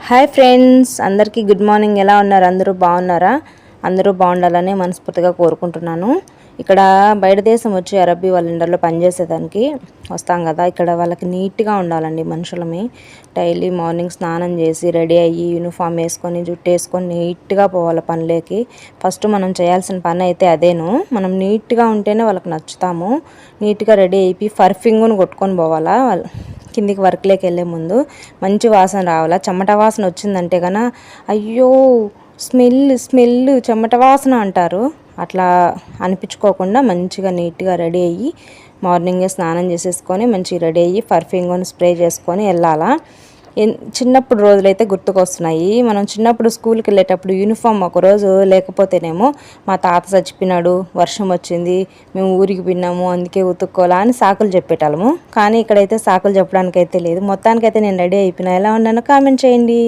Hi friends, అందరికీ good morning. ఎలా ఉన్నారు? అందరూ బాగున్నారా? అందరూ బాగుండాలని మనస్ఫూర్తిగా కోరుకుంటున్నాను. ఇక్కడ బయట దేశం వచ్చి అరబ్బీ వాళ్ళ ఇండర్లో పనిచేసేదానికి వస్తాం కదా. ఇక్కడ వాళ్ళకి నీట్గా ఉండాలండి మనుషులమి. డైలీ మార్నింగ్ స్నానం చేసి రెడీ అయ్యి యూనిఫామ్ వేసుకొని జుట్టు వేసుకొని నీట్గా పోవాలి పనిలోకి. ఫస్ట్ మనం చేయాల్సిన పని అయితే అదేను. మనం నీట్గా ఉంటేనే వాళ్ళకి నచ్చుతాము. నీట్గా రెడీ అయిపోయి పర్ఫ్యూమ్ని కొట్టుకొని పోవాలా. కిందికి వర్క్లోకి వెళ్ళే ముందు మంచి వాసన రావాలా. చెమట వాసన వచ్చిందంటే కన్నా అయ్యో స్మెల్ చెమట వాసన అంటారు. అట్లా అనిపించుకోకుండా మంచిగా నీట్గా రెడీ అయ్యి మార్నింగే స్నానం చేసేసుకొని మంచిగా రెడీ అయ్యి పర్ఫ్యూమ్ స్ప్రే చేసుకొని వెళ్ళాలా. చిన్నప్పుడు రోజులైతే గుర్తుకొస్తున్నాయి. మనం చిన్నప్పుడు స్కూల్కి వెళ్ళేటప్పుడు యూనిఫామ్ ఒకరోజు లేకపోతేనేమో మా తాత చచ్చిపోయినాడు, వర్షం వచ్చింది, మేము ఊరికి విన్నాము, అందుకే ఉతుక్కోవాలా అని సాకులు చెప్పేటాము. కానీ ఇక్కడైతే సాకులు చెప్పడానికైతే లేదు. మొత్తానికైతే నేను రెడీ అయిపోయినా. ఎలా ఉన్నానో కామెంట్ చేయండి.